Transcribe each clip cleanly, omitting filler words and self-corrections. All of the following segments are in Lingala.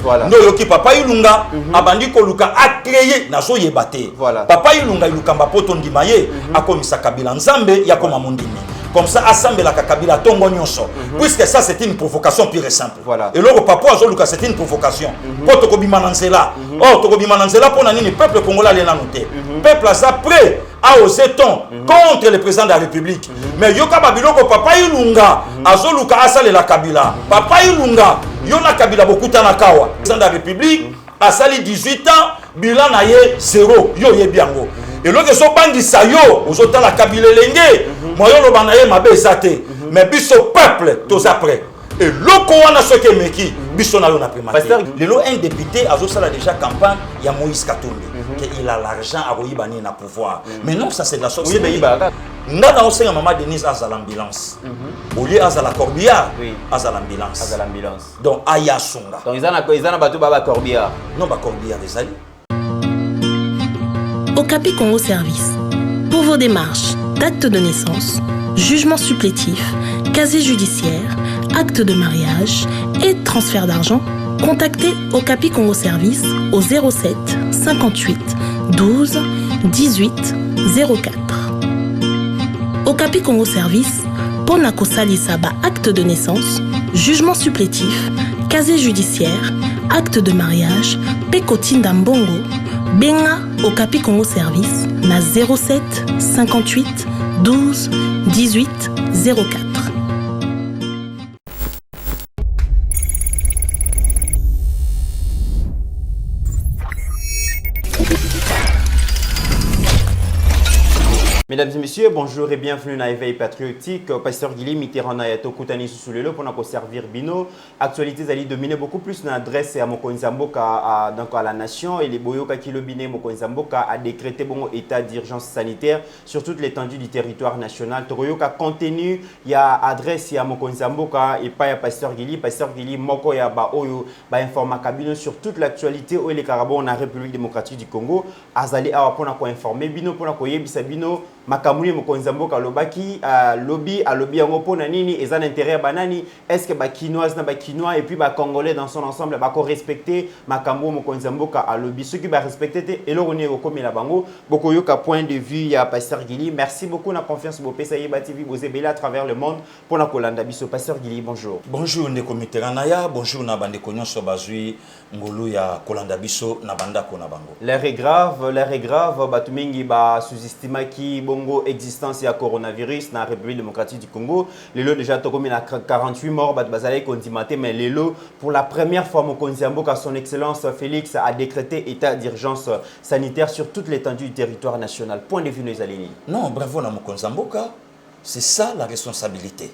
Voilà. Ndo yoki papa Ilunga abandi ko luka a créé na so yebate. Voilà. Papa Ilunga ilukamba poto ndimaye akomisa Kabila Nzambe ya koma mondimi. Comme ça, assemble la Kabila Tongo Nyonso. Puisque ça, c'est une provocation pure et simple. Voilà. Et le papa Zoluka, c'est une provocation. Pour Tokobi Mananzela. Oh, Tokobi Mananzela, pour Nanini, peuple congolais, les noté. Peuple a ça prêt à oser ton contre le président de la République. Mais Yoka Babiloko, papa Ilunga, Azoluka Asale la Kabila. Papa Ilunga, Yona Kabila Bokutanakawa. Président de la République, Asali 18 ans, bilan naye 0. Yo ye biango. Et l'autre que so bandi sayo, aux autres la Kabila Lenge, moyo lo banaye mabe sate. Mais biso peuple, tous après. Et l'oko wana soke meki, biso na yo na primaté. Le lo un député a ça déjà campagne, il y a Moïse Katumbi. Il a l'argent à Royibani na pouvoir. Mais non, ça c'est de la sorcellerie. Oui, Nada aussi maman Denise a l'ambulance. Au lieu à la corbillard, à l'ambulance. Donc aya sunga. Donc ils en batu baba corbillard. Non ba corbillard des alliés. Okapi Congo Service. Pour vos démarches d'actes de naissance, jugement supplétif, casier judiciaire, acte de mariage et transfert d'argent, contactez Okapi Congo Service au 07 58 12 18 04. Okapi Congo Service, Ponako Salisaba acte de naissance, jugement supplétif, casier judiciaire, acte de mariage, Pekotinda Mbongo, Benga Okapi Congo Service, na 07 58 12 18 04. Mesdames et messieurs, bonjour et bienvenue dans Éveil Patriotique. Pasteur Guili Mitterrand Nayato Koutani Sousoulelo pour nous servir Bino. Actualités allaient dominer beaucoup plus dans l'adresse à Mokonzamboka donc à la nation et les Boyoka qui le biné Mokonzamboka a décrété bon état d'urgence sanitaire sur toute l'étendue du territoire national. Toroyoka contenu, il y a adresse à Mokonzamboka et pas à Pasteur Guili Moko ya ba Oyo ba informa Kabino sur toute l'actualité où les Carabos en République démocratique du Congo. Azali awa pour nous informer Bino pour nous yebisa Bino. Makamuni Mokonzamboka lobaki lobby yango pona nini ezan intérêt banani est-ce que ba quinoise na ba quinois et puis ba congolais dans son ensemble ba ko respecter makambo Mokonzamboka à lobby ceux qui ba respecter et l'on est au comme la bango boko yoka point de vue ya Pasteur Guili. Merci beaucoup na confiance bo pesa yeba TV bo zebela à travers le monde pour na kolanda biso. Pasteur Guili, bonjour. Bonjour ndeko Mitteranaya, bonjour na bande konyoso bazui ngolu ya kolanda biso na banda ko na bango. L'air est grave batumingi ba sous-estima ki bongo existence ya coronavirus na République démocratique du Congo. Lelo déjà tokomi na 48 morts bat bazalai kondimate mais lelo pour la première fois Mokonzamboka son excellence Félix a décrété état d'urgence sanitaire sur toute l'étendue du territoire national. Point de vue Noizalini. Non, bravo na Mokonzamboka. C'est ça la responsabilité.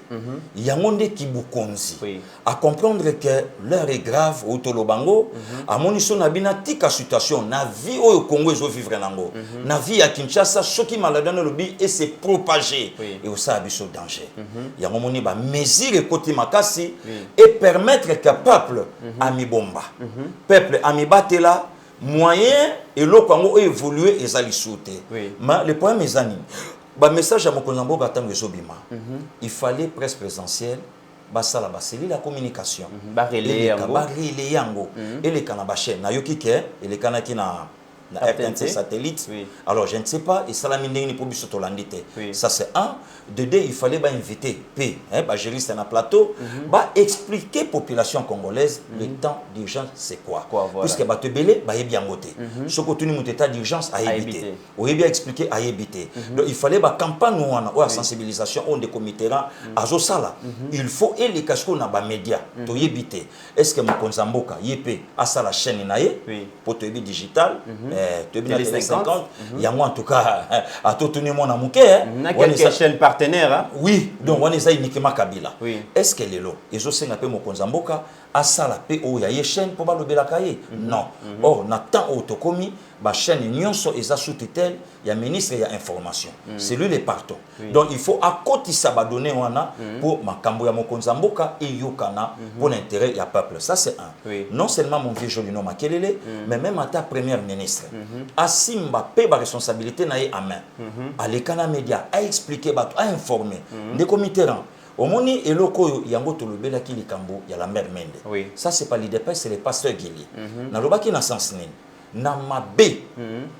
Il y a un monde qui boukonzi. À comprendre que l'heure est grave au Tolobango. À mon issue, na bina tika situation. Na vie au Congo ils vivre nango. Na vie à Kinshasa, ce qui m'a donné le but et s'est propagé. Et au ça abisso danger. Il y a un moment ba mesure côté makasi et permettre que peuple ami bomba. Peuple ami batela moyen et le Congo évoluer et ça les sauter. Mais le problème est amis. Bah message à Mokonzamboka tango ezobima. Il fallait presse présentielle, basala baseli la communication. Barrelé yango. Et les canaba chaîne na yoki ke et les kanaki na RTNC satellite. Alors je ne sais pas et salamine ni pour biso tolandite. Ça c'est un. De deux, il fallait inviter P, gérer un plateau, expliquer population congolaise le temps d'urgence c'est quoi. Puisque te belé bien voté. Ce que tu nous état d'urgence à éviter. On bien expliquer à éviter. Donc il fallait campagne ou sensibilisation on des comités à Zosala. Il faut et les casques na ba média to éviter. Est-ce que Mokonzamboka yépé à ça la chaîne naé pour te digital te bien 50 il y a moi en tout cas à tout tenir mon amouké na quelques chaînes partenaires hein? Oui, donc on est uniquement Kabila. Est-ce qu'elle est là? Et je sais que Mokonzamboka a ça la paix où il y a une chaîne pour le Belakaye. Non. Or, on attend autocomi, la chaîne nyonso et sous tutelle, il y a ministre et il y a information. C'est lui les partons. Donc il faut à côté ça va donner pour Makambo ya Mokonzamboka et Yokana pour l'intérêt du peuple. Ça c'est un. Non seulement mon vieux joli nom Makelele, mais même à ta première ministre. Asimba paie la responsabilité na à main. À l'écana média, à expliquer, à informer. Des comités Omoni eloko yango tolobela ki likambo ya la mère Mende. Oui. Ça c'est pas l'IDP, c'est le pasteur Guili. Na lobaki na sens nini. Na mabe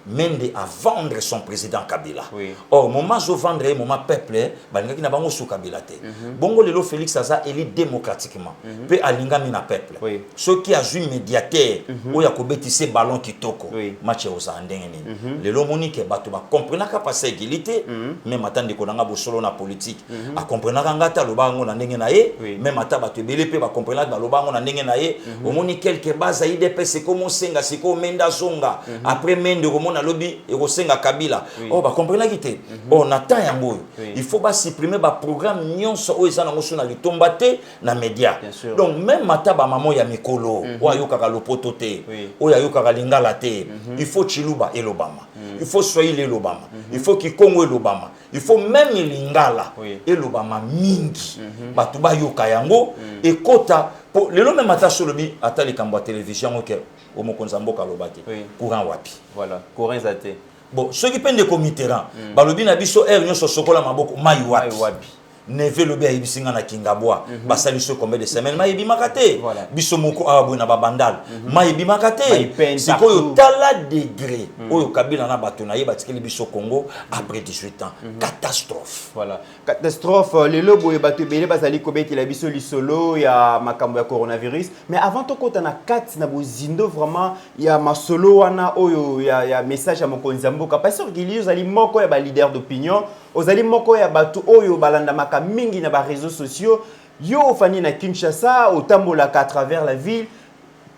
Mende à vendre son président Kabila. Oui. Or moment zo vendre moment peuple balingaki na bango sou Kabila te. Bongo lelo Félix Aza élu démocratiquement. Pe alingami na peuple. Oui. Ceux qui a joué médiateur oya ko betise ballon kitoko. Oui. Match oza ndenge nini. Lelo monike bato ba comprenaka passer égalité même atande ko nanga bo solo na politique. A comprenaka ngata lobango na ndenge na ye même ata bato belé pe ba comprenaka lobango na ndenge na ye. Omoni quelque base IDP c'est comme senga c'est comme Menda zonga après Mende romona lobby et rosenga Kabila. Oh ba comprenaka te. On attend yango. Il faut ba supprimer ba programme nyonso o ezana ngoso na litomba te na média. Donc même ata ba maman ya mikolo o ayokaka lopoto te. O ayokaka lingala te. Il faut Chiluba et l'Obama. Il faut Swahili et l'Obama. Il faut Kikongo et l'Obama. Il faut même lingala et l'Obama mingi. Batuba yoka yango et kota le long même ata solobi ata likambo ya télévision OK au mokonzamboka lobaki courant wapi. Voilà, courant zate. Bon, ceux qui peignent des comitérants, balobi na biso erreur so sokola maboko mai wapi. Neve lobi a ibisinga na Kingabwa basali so combien de semaines mai bimakate biso moko abo na babandal mai bimakate sikoyo tala degré oyo Kabila na bato na ye batikeli biso Congo après 18 ans catastrophe. Voilà, catastrophe le lobo e bato belé bazali kobeti la biso lisolo ya makambo ya coronavirus. Mais avant to kota na kat na bozindo vraiment ya masolo wana oyo ya message ya mokonzi mboka parce que Guili ozali moko ya ba leader d'opinion ozali moko ya bato oyo balanda maka mingi na ba réseaux sociaux yo fani na Kinshasa otambola à travers la ville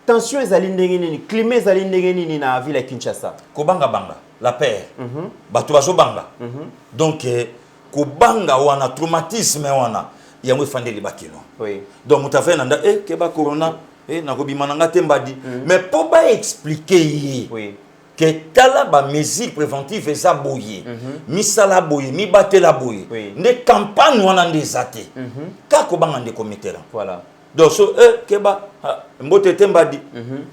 tension ezali ndenge nini climat ezali ndenge nini na ville ya Kinshasa kobanga banga la paix bato bazo banga donc kobanga wana traumatisme wana yango efandeli bakino donc mutafe nanda ke ba corona na kobima nanga tembadi mais pour ba expliquer que tala ba mesure préventive eza boye misala boye mi batela boye ne campagne wana ndezate ka ko banga ndeko mitera voilà donc so keba mbote tembadi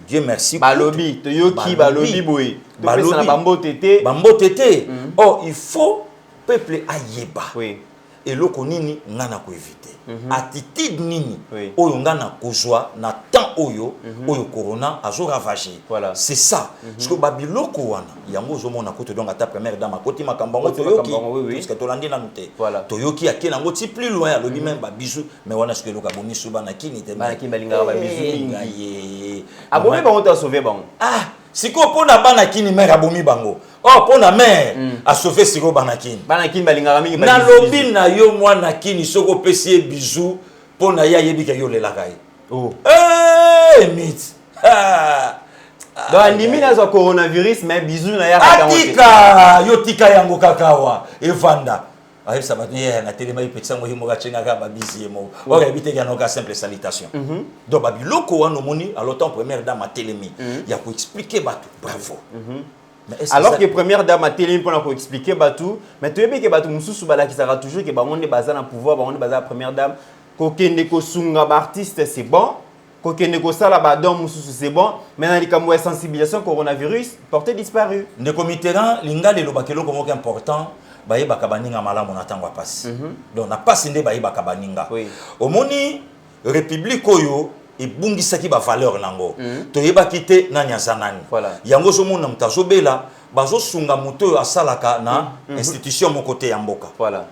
Dieu merci balobi to yoki balobi boye to pesa na bambote te oh il faut peuple ayeba et loko nini ngana ko éviter attitude nini oyo ngana kozwa na temps oyo oyo corona azo ravager c'est ça parce que babiloko wana yango zomona ko to donc ata première dame akoti makambango to yoki parce que to landi na nute to yoki akena ngo ti plus loin alobi même ba bisu mais wana ce que loka bomi suba na kini te ba kini balinga ba bisu abomi ba on t'a sauvé bango siko pona bana kini mère abomi bango oh pona mère a sauvé siko bana kini balinga mingi na lobi na yo mwana kini soko pesi bisou pona ya yebi ka yo lelaka ye mit donc andimina zo coronavirus mais bisou na ya atika yo tika yango kakawa evanda ayi sabato ye na telema ipetsa ngo himo gachenga ka babisi yemo ora ebite kana ka simple salutation donc babiloko wana moni à l'automne première dame a telemi ya ko expliquer bato bravo alors que première dame a telemi pour ko expliquer bato mais tu yebi que bato mususu balaki sera toujours que bango nde bazana pouvoir bango nde bazana première dame ko kende ko sunga ba artiste c'est bon ko kende ko sala ba don mususu c'est bon mais na likambo ya sensibilisation coronavirus portée disparu ndeko mitera lingale lo bakelo ko moko important baye bakabaninga malamu na tango apasi donc na pasi nde baye bakabaninga omoni république oyo ebungisaki ba valeur nango to yeba kité na nyazanani yango so mona mutazobela bazo sunga moto asalaka na institution mokote ya mboka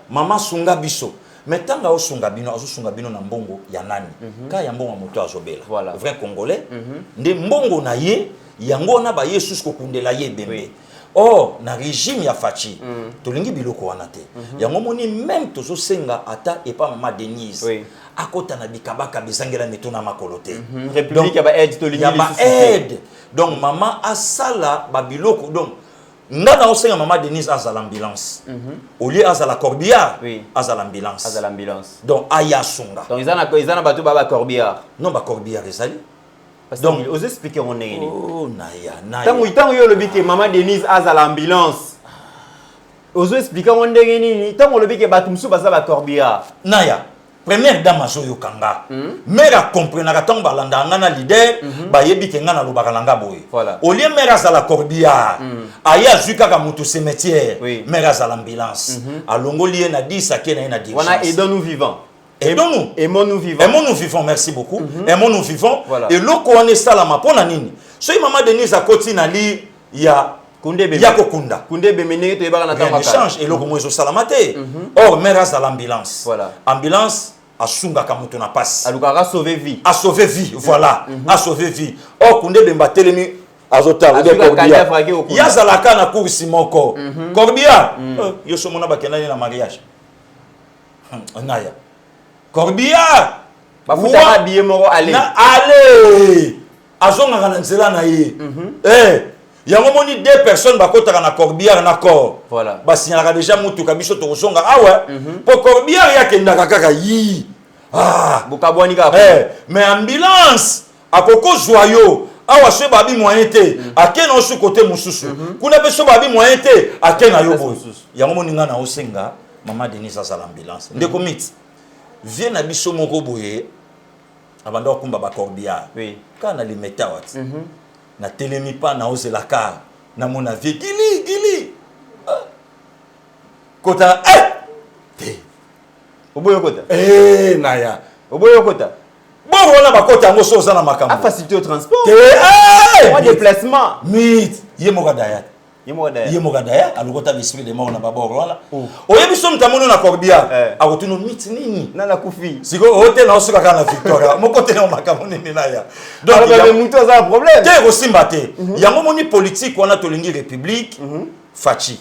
mama sunga biso mais tanga o sunga bino azo sunga bino na mbongo ya nani ka ya mbongo moto azobela vrai congolais nde mbongo na ye yango na ba yesus ko kundela ye bembe oh na régime ya Fachi tolingi biloko wana te yango moni même tozo senga ata et pas maman Denise akota na bikabaka bizangela netona makolo te république ya ba aide tolingi ya ba aide donc maman asala ba biloko donc ngana osenga maman Denise azala ambulance au lieu azala corbillard azala ambulance donc aya sunga donc izana batu ba corbillard non ba corbillard ezali donc vous expliquez on est oh naya tant yo lobi que maman Denise a l'ambulance vous expliquez on est ni tant on lobi que batu musu baza ba corbillard naya première dame azoyo kanga mère comprenaka tant balanda ngana leader ba yebi ke ngana lobaka langa boye au lieu mère azala corbillard aya zuka ka mutu cimetière mère azala ambulance alongoli na 10 akena na 10 wana et dans nous vivants aidons-nous. Aimons-nous vivants. Aimons-nous vivants, merci beaucoup. Aimons-nous vivants. Voilà. Et l'eau qu'on est salama pour nanini. So maman Denise à côté nali il y a Kokunda. Kunde bemene to yebaka na rien change et l'eau qu'on est salamate. Or mère à l'ambulance. Voilà. Ambulance a sunga kamuto na passe. Alukara sauver vie. A sauver vie, voilà. A sauver vie. Or Kunde bemba telemi azota ou de Corbia. Yazalaka na course moko. Corbia. Yo somona bakena na mariage. Naya. Corbia. Bafuta habillé moko aller. Allez. Azonga kana nzela na ye. Yango moni deux personnes bakotaka na Corbière na corps. Voilà. Ba signalaka déjà mutuka biso to zonga. Ah ouais. Pour Corbière ya kendaka kaka yi. Ah. Bukabwani ka. Mais ambulance akoko joyau. Awa se babi moyen te. Akena osu côté mususu. Kuna pe so babi moyen te. Akena yo boy. Yango moni nga na osenga Maman Denise à l'ambulance. Ndeko mit. Viens na biso moko boye. Abanda okumba ba Corbière. Oui. Kana li metawat. Na telemi pa na ose la car na mon avis gili kota te oboyo kota naya oboyo kota bon on a ba kota ngo so na makambo a facilité au transport te déplacement mit yemo gadaya yemo gadaya alukota l'esprit de mort na ba boro wala oyebi so mtamono na Corbière akotuno mit nini na la kufi siko hotel na osuka kana Victoria moko te na makambo nini naya donc il y a muto za problème te osimba te yango moni politique wana tolingi république fachi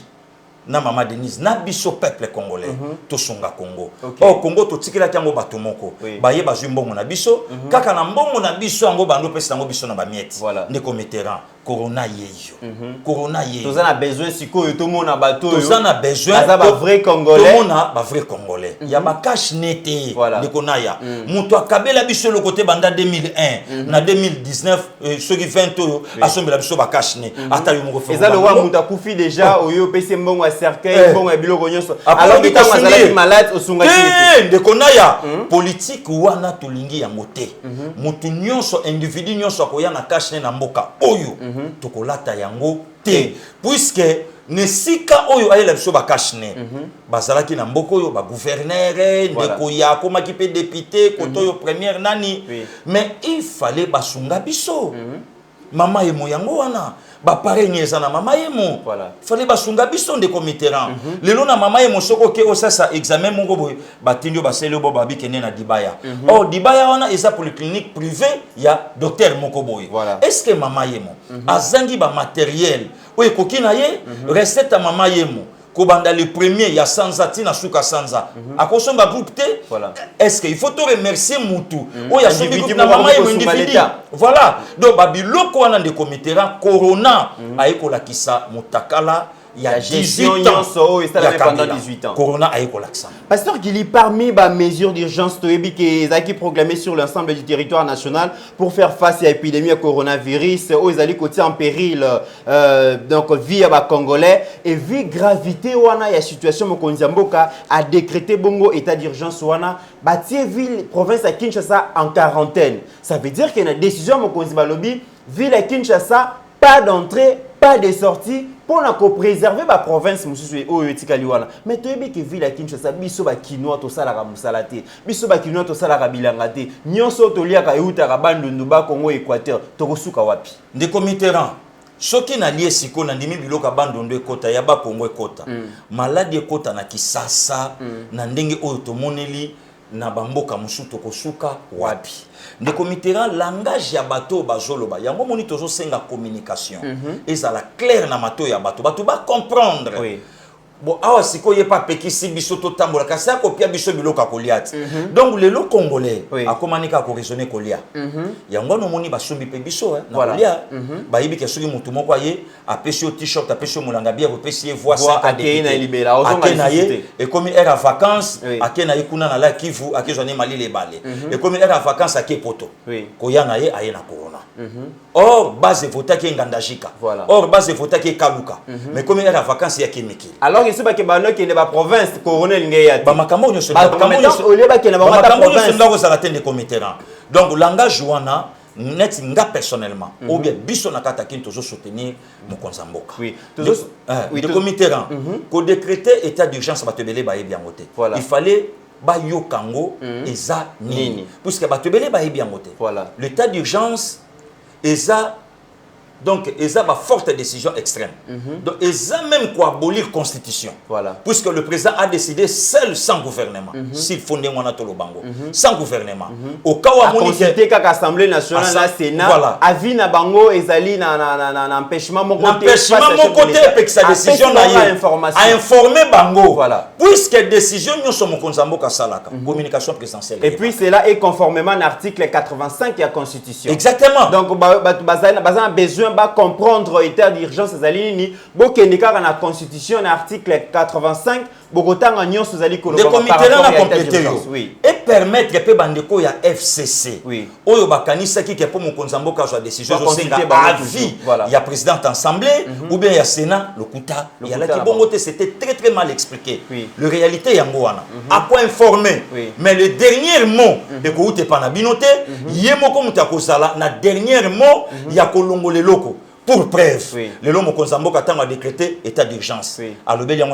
na Maman Denise na biso peuple congolais to songa Congo au Congo to tikela kango bato moko baye bazwi mbongo na biso kaka na mbongo na biso yango bando pesa yango biso na ba miette ndeko Mitterrand corona yeyo corona yeyo tozana besoin sikoyo to mona bato yo tozana besoin za ba vrai congolais to mona ba vrai congolais ya ba cash nete ndeko naya muto akabela biso le côté banda 2001 na 2019 ceux qui 20 oyo asombela biso ba cash ne ata yo moko eza le wa muto akufi déjà oyo pese mbongo a cercueil mbongo ya biloko nyonso alors que quand on malade osunga ndeko naya politique wana tolingi yango te mutu nyonso individu nyonso akoya na cash ne na mboka oyo tokolata yango te puisque nesika oyo ayela biso ba cash ne bazalaki na mboka oyo ba gouverneur ndeko ya komaki pe député koto yo première nani mais il fallait basunga biso mama yemo yango wana ba pareil nyeza na mama yemo fallait basunga biso ndeko Mitterrand lelo na mama yemo soko ke osasa examen mongo boy batindio baselo bo babi kene na Dibaya Dibaya wana eza polyclinique privée ya docteur moko boy est-ce que mama yemo azangi ba matériel oye kokina ye recette à mama yemo kobanda le premier ya sanza tina suka sanza akosomba groupe te est-ce que il faut te remercier mutu oya sombi groupe na mama yemo individu voilà donc babiloko wana ndeko Mitterrand corona ayekola kisa mutakala il y a 18 ans, pendant 18 ans. Corona a école l'accent. Pasteur Gili, parmi les mesures d'urgence qui sont proclamées sur l'ensemble du territoire national pour faire face à l'épidémie de coronavirus, ils allaient côté en péril, donc via les Congolais et vu gravité wana la situation Mokonzamboka a décrété bongo état d'urgence wana bâtir ville province à Kinshasa en quarantaine. Ça veut dire qu'il y a une décision Mokonzimalobi ville à Kinshasa pas d'entrée, pas de sortie pour préserver la province mais tu sais que ville à Kinshasa biso ba kinoa to sala ka musala te biso ba kinoa to sala ka bilanga te nyonso to lia ka euta ka bandundu ba Congo Équateur to kosuka wapi ndeko Mitterrand soki na lié siko na ndimi biloka bandundu ekota ya ba Congo ekota maladi ekota na Kisasa na ndenge oyo to moneli na bamboka musuto kosuka wapi ndeko Mitterrand langage ya bato bazoloba yango moni tozo senga communication ezala clair na mato ya bato ba comprendre bon awa siko ye pa pekisi biso to tambola kasi akopia biso biloka koliati donc lelo congolais akomanika ko raisonner kolia yango no moni basombi pe biso na kolia ba yibi ke soki mutu moko ye apesi o t-shirt apesi o mulanga bière apesi voix 5 akena libera ozonga ye et comme era vacances akena ikuna na la Kivu akezone mali le balé et comme era vacances ake poto koyana ye aye na corona or base vota ki ngandajika or base vota ki kaluka mais comme era vacances ya kimiki alors que c'est ba no ki ne ba province coronel ngeyati ba makambo nyo so ba makambo ole ba ki na ba province ndako sala tende Mitterrand donc langage wana net nga personnellement ou bien biso na kata kin tozo soutenir Mokonzamboka de Mitterrand ko décréter état d'urgence ba tebele ba yebi yangote il fallait ba yo kango eza nini puisque ba tebele ba yebi yango te. Voilà. L'état d'urgence eza donc eza ba forte décision extrême. Donc eza même quoi abolir constitution. Voilà. Puisque le président a décidé seul sans gouvernement. S'il faut ndengwana tolo bango sans gouvernement. Au cas où a consulté kaka assemblée nationale na sénat voilà. avis na bango ezali na empêchement mon côté avec sa décision na a informé bango. Voilà. Puisque décision nyo so mokonzambo ka salaka communication présidentielle. Et puis cela est conformément à l'article 85 de la constitution. Exactement. Donc bazana besoin ba comprendre état d'urgence ezali ni bokendika na constitution na article 85 bokotanga nyonso ezali ko oui. Et permettre pe bandeko ya FCC. Oui. Oyo bakanisa ki ke po mokonzambo ka zo décision zo senga avis. Voilà. Il y a président assemblée ou bien il y a sénat lokuta. Il y a là qui bongote c'était très mal expliqué. Oui. Le réalité yango wana. A quoi informer. Oui. Mais le dernier mot de ko ute pa na binote yemoko mutakozala na dernier mot ya kolongole loko. Pour preuve, oui. Le lomo konzambo katanga a décrété état d'urgence. Oui. À l'obéli on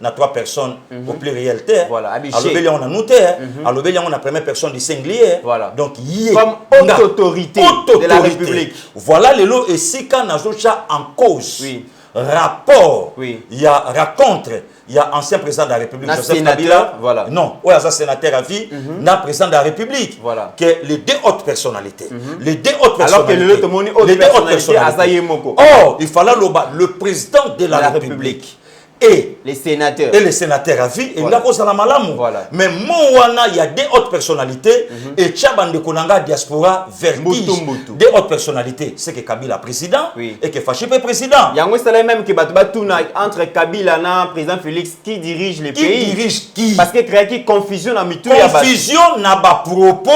a 3 personnes au pluriel terre. Voilà, à l'obéli on a notaire. À l'obéli on a première personne du singulier. Voilà. Donc comme haute autorité de la République. Voilà le lot et si quand nazocha en cause. Oui. Rapport. Oui. Il y a raconte. Il y a ancien président de la République, Joseph Kabila. Voilà. Non, ouais, un sénateur à vie, n'a président de la République. Voilà. Que les deux hautes personnalités. Les deux hautes personnalités. Alors que les deux hautes personnalités. Or, il fallait le président de la République. Et les sénateurs. Et les sénateurs à vie. Et voilà. Voilà. Mais moi, il y a des hautes personnalités. Et Tchabande Konanga diaspora vertige. Des hautes personnalités. C'est que Kabila président. Oui. Et que Fachipé président. Il y a un seul même qui entre Kabila et le président Félix qui dirige les pays. Qui dirige qui? Parce que créer qui confusion dans mitou. Confusion n'a pas propos.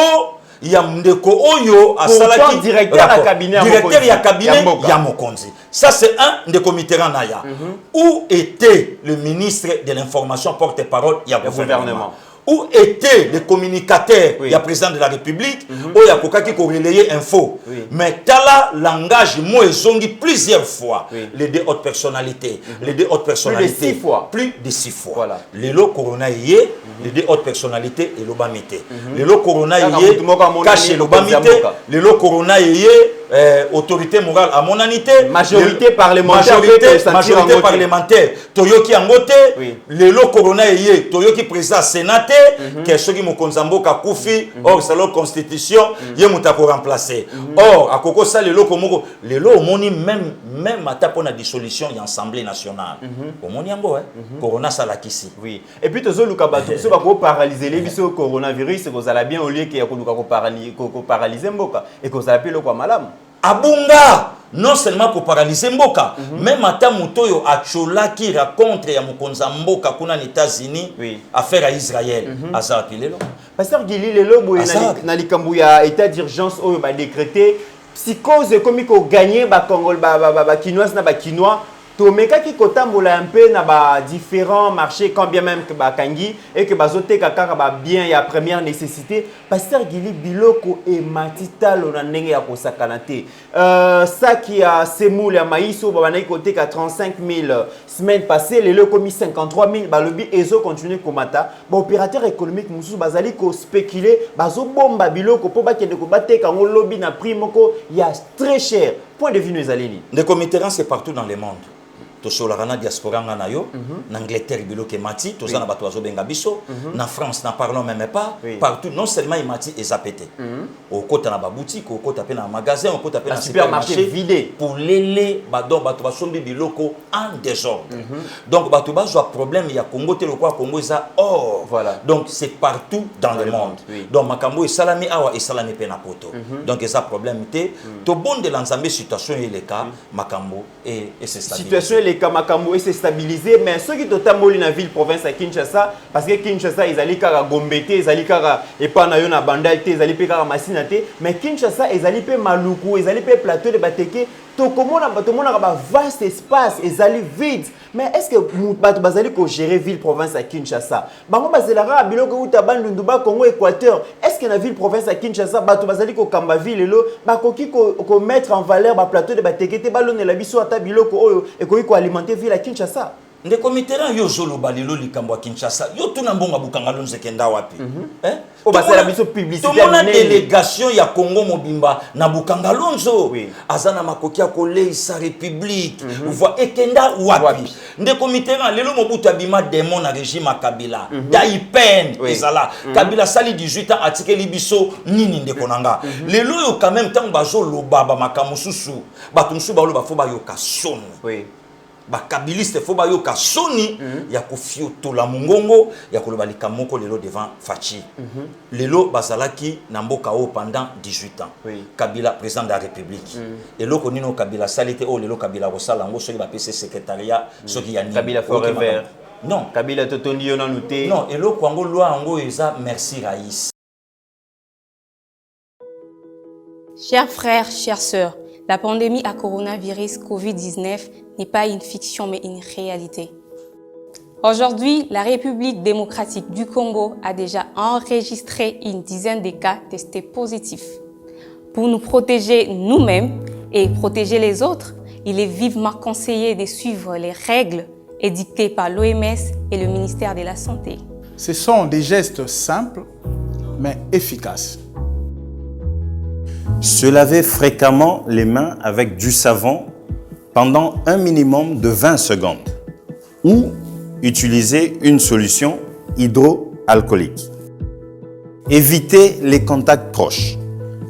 Il y a Mdeko Oyo à Salaki. Directeur à cabinet. Directeur à cabinet Yamokonzi. Ça, c'est un des comités Naya. Où était le ministre de l'Information porte-parole du gouvernement? Où étaient les communicateurs, il y a président de la République, où il y a Koka qui relayer info. Mais Tala langage, moi, ils ont dit plusieurs fois les deux hautes personnalités. Les deux hautes personnalités. Plus de 6 fois. Plus de 6 fois. Voilà. Les lots Corona yé, les deux hautes personnalités et l'Obamité. Les lots Corona yé, caché l'Obamité. Les lots Corona yé, autorité morale à monanité. Majorité parlementaire. Majorité parlementaire. Toyoki Angote. Les lots Corona yé, Toyoki président sénateur. Que ceux qui m'ont Koufi, or c'est leur constitution, ils m'ont remplacé. Or, à Koko ça, les lots moni même à tapon la dissolution et l'Assemblée nationale. Au moni yango, Corona salakisi. Oui. Et puis, tous les kabatou, ceux qui paralyser les biso coronavirus, vous allez bien au lieu qu'il y a paralyser mboka et que vous allez le quoi malam. Abunga! Non seulement pour paralyser Mboka, même à Tamutoyo à Chola qui raconte à Mokonza Mboka qu'on a les États-Unis affaire à Israël. Azar Pilelo. Pasteur Guili Lelo, dans les Kambouya, état d'urgence, décrété, psychose comme il faut gagner, Congol, Kinois, Kinois. Tomeka qui kotambola un peu na ba différents marchés quand bien même que ba kangi et que bazote kaka ba bien ya première nécessité pasteur Gili biloko et matita lona ndenge ya kosakana te ça qui a semoule ya maïs ba na côté ka 35 000 semaines passées les commis 53 000 ba lobi ezo continuer komata ba opérateur économique mususu bazali ko spéculer bazo bomba biloko po ba kende ko bateka ngo lobby na prix moko ya très cher point de vue nous alini les comités c'est partout dans le monde. Tosolarana diaspora na yo, en Angleterre biloke mati, tozana bato azobenga biso, na France na parlons même pas, partout non seulement imati et zapete. Au côté na ba boutique, au côté na magasin, au côté na supermarché vidé pour les bato basombi biloko en désordre. Donc bato bazwa problème il y a Congo te lokwa Congo ça or. Voilà. Donc c'est partout dans le monde. Donc makambo et salami awa et salami pena poto. Donc ça problème té to bon de l'ensemble situation et les cas makambo et c'est stabilisé. Kamakambo s'est stabilisé, mais ceux qui totalement dans la ville province à Kinshasa, parce que Kinshasa ils allaient kara Gombete, ils allaient kara et pas na yona bandalité, ils allaient kara Massinate, mais Kinshasa ils allaient pe Maluku, ils allaient pe plateau de Bateke, tout le monde a un vaste espace, ils allaient vide. Mais est-ce que vous allez gérer ville province à Kinshasa? Bango bazelara biloko utabandu nduba Congo Équateur. Est-ce que la ville province à Kinshasa bato bazali ko kamba ville lo bakoki ko mettre en valeur ba plateau de Bateke te balone la biso ata biloko oyo et ko alimenter ville à Kinshasa? ndeko Mitterrand yo zoloba lelo likambo ya Kinshasa yo tuna mbonga bukanga lonze kenda wapi o basala biso publicité ya délégation ya Congo mobimba na bukanga lonzo azana makoki ya koleisa république voit ekenda wapi ndeko Mitterrand lelo Mobutu abima démon na régime ya Kabila daipen ezala Kabila sali 18 ans atikeli biso nini ndeko nanga lelo yo quand même tant bazo loba ba makamususu batumsu ba lo ba fo ba yo kasoni bakabiliste fo ba yo kasoni ya kofioto la mongongo ya koloba likamoko lelo devant Fachi lelo bazalaki na mboka o pendant 18 ans Kabila président de la République et loko nino Kabila salite o lelo Kabila ko sala ngo soki ba PC secrétariat soki ya ni Kabila forever non Kabila totondi yo na nuté non et loko ngo loi ngo eza merci Raïs. Chers frères, chères sœurs, la pandémie à coronavirus Covid-19 n'est pas une fiction mais une réalité. Aujourd'hui, la République démocratique du Congo a déjà enregistré une dizaine de cas testés positifs. Pour nous protéger nous-mêmes et protéger les autres, il est vivement conseillé de suivre les règles édictées par l'OMS et le ministère de la Santé. Ce sont des gestes simples mais efficaces. Se laver fréquemment les mains avec du savon pendant un minimum de 20 secondes ou utiliser une solution hydroalcoolique. Éviter les contacts proches.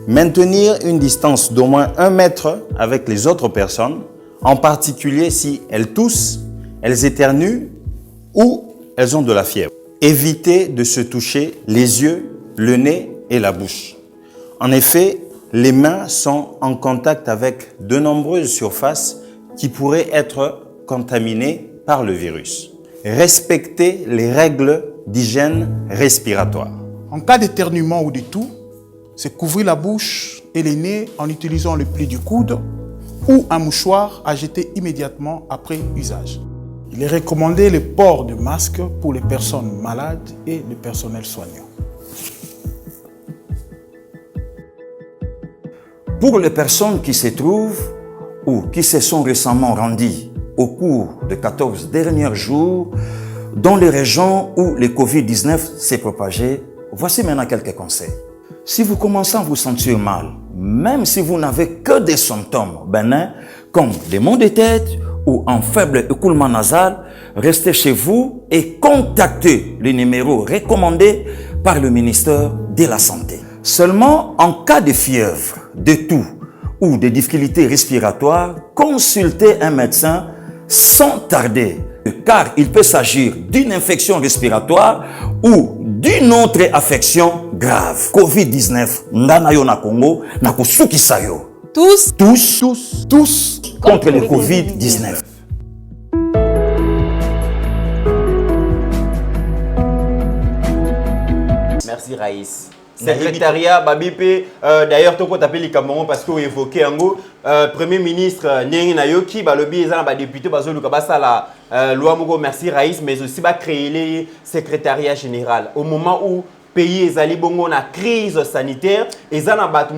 Maintenir une distance d'au moins 1 mètre avec les autres personnes, en particulier si elles toussent, elles éternuent ou elles ont de la fièvre. Éviter de se toucher les yeux, le nez et la bouche. En effet, les mains sont en contact avec de nombreuses surfaces qui pourraient être contaminées par le virus. Respecter les règles d'hygiène respiratoire. En cas d'éternuement ou de toux, c'est couvrir la bouche et les nez en utilisant le pli du coude ou un mouchoir à jeter immédiatement après usage. Il est recommandé le port de masques pour les personnes malades et le personnel soignant. Pour les personnes qui se trouvent ou qui se sont récemment rendues au cours des 14 derniers jours dans les régions où le Covid-19 s'est propagé, voici maintenant quelques conseils. Si vous commencez à vous sentir mal, même si vous n'avez que des symptômes bénins comme des maux de tête ou un faible écoulement nasal, restez chez vous et contactez le numéro recommandé par le ministère de la Santé. Seulement en cas de fièvre, de toux ou de difficultés respiratoires, consultez un médecin sans tarder, car il peut s'agir d'une infection respiratoire ou d'une autre affection grave. Covid-19, ngana yo na Congo, na kusukisa yo. Tous contre le Covid-19. Merci Raïs. Secrétariat Babipe, d'ailleurs, tu as appelé les Cameroun parce que vous évoquez Premier ministre Nengi Nayoki, lobby et député Bazou Lukabasa la loi Moko, merci Raïs, mais aussi créer le secrétariat général. Au moment où le pays est bongo na crise sanitaire, et ça n'a pas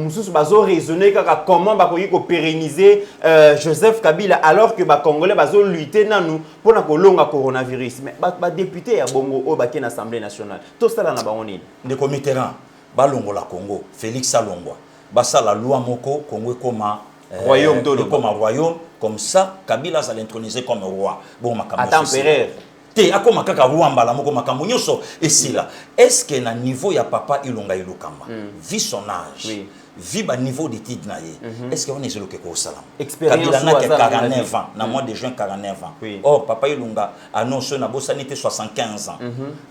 raisonné comment pérenniser Joseph Kabila alors que les Congolais ont lutté pour le coronavirus. Mais les députés à bongo au l'Assemblée nationale, tout ça n'a pas été. Ndeko Mitterrand, balongo la Congo, Félix Salongwa, basa la loi Moko, Congo comme royaume comme royaume, comme ça Kabila va l'introniser comme roi. Bon, attends, Pérez. Te akoma kaka ruamba la moko makambo nyonso esila. Est-ce que na niveau ya papa Ilunga Ilukamba, vu son âge, vu ba niveau d'études na ye, est-ce que on est le ko salam? Kabila na 49 ans, na mois de juin 49 ans. Or papa Ilunga annonce na bosanité 75 ans.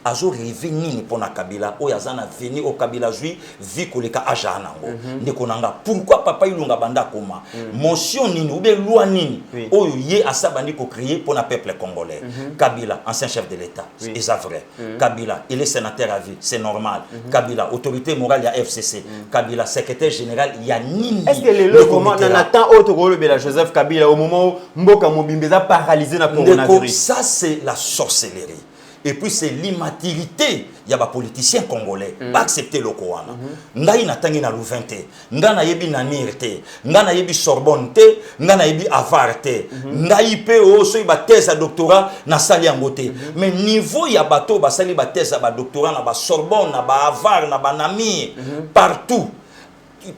Azo rêvé nini pona Kabila o yazana veni au Kabila jui vi koleka aja nango. Ndeko nanga pourquoi papa Ilunga banda koma? Motion nini ou bien loi nini o ye asabandi ko créer pour na peuple congolais. Kabila ancien chef de l'État, c'est vrai. Kabila, il est sénateur à vie, c'est normal. Kabila, autorité morale, il y a FCC. Kabila, secrétaire général, il y a Nini. Est-ce que le comment on attend autre rôle de Joseph Kabila au moment où Mboka Mobimbe a paralysé la coronavirus? Ça, c'est la sorcellerie. et puis c'est l'immaturité ya ba politiciens congolais ba accepter loko wana ngai natangi na Louvain nga na yebi na NIR te nga na yebi Sorbonne te nga na yebi Harvard te ngai pe o so ba thèse à doctorat na sali yango te mais niveau ya bato ba sali ba thèse ba doctorat na ba Sorbonne na ba Harvard na ba Nami partout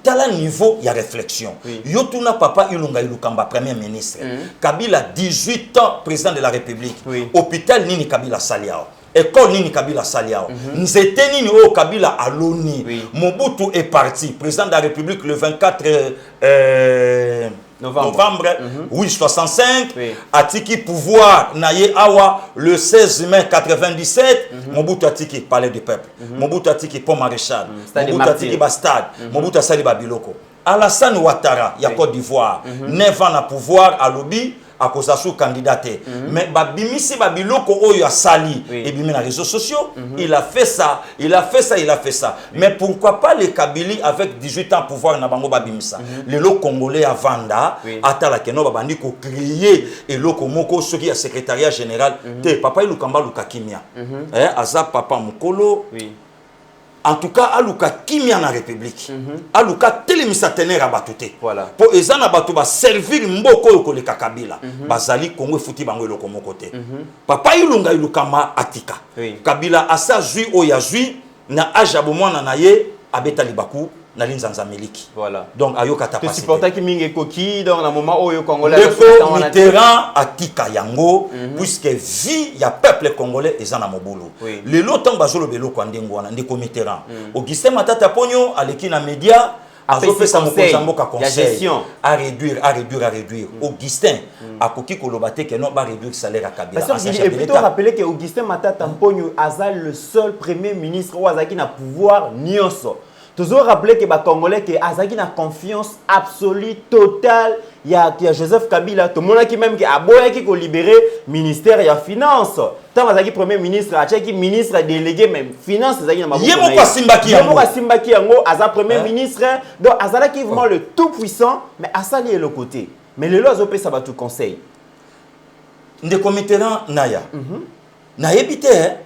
tala niveau ya réflexion yo tuna papa Ilunga Ilukamba premier ministre Kabila 18 ans président de la République hôpital nini Kabila saliao école nini Kabila saliao nzete nini o Kabila aloni Mobutu est parti président de la République le 24 novembre 65 atiki pouvoir naye awa le 16 mai 97 Mobutu atiki palais du peuple Mobutu atiki pont maréchal Mobutu atiki bastade Mobutu asali babiloko Alassane Ouattara ya Côte d'Ivoire 9 ans na pouvoir à lobby à cause de candidaté mais babimisi babiloko oyo asali et bimi na réseaux sociaux il a fait ça mais pourquoi pas les Kabili avec 18 ans pouvoir na bango babimisa les lo congolais à Vanda atala keno babandi ko créer et loko moko soki ya secrétariat général te papa Ilukamba Lukakimia aza papa mukolo en tout cas aluka kimia na République aluka telemisa tener abatute voilà po ezana bato ba servir mboko yo koleka Kabila bazali Kongo futi bango eloko moko te papa Ilunga Ilukamba atika Kabila asa zui oya zui na aja bomwana na ye abeta libaku na linzanza miliki voilà donc ayoka ta passer tu supportes qui mingi koki dans le moment où congolais le terrain atika yango puisque vie ya peuple congolais ezana mobulu le lotant bazolo beloko ndengo wana ndeko Mitterrand Augustin Matata Ponyo aleki na média après sa conseil à réduire Augustin akoki kolobate que non ba réduire salaire à Kabila et plutôt rappeler que Augustin Matata Ponyo azal le seul premier ministre ou azaki na pouvoir nyonso. Toujours rappeler que les Congolais que Azaki na confiance absolue, totale, il y a Joseph Kabila, tout le monde qui même qui a libéré le ministère de la Finance. Tant Azaki premier ministre, Azaki ministre délégué même finance, Azaki na maboko. Yemo Simbaki yango, Azaki premier ministre, donc Azaki vraiment le tout puissant, mais Asali est le côté. Mais le lois opé ça va tout conseil. Ndeko Mitterrand naya. Na yebite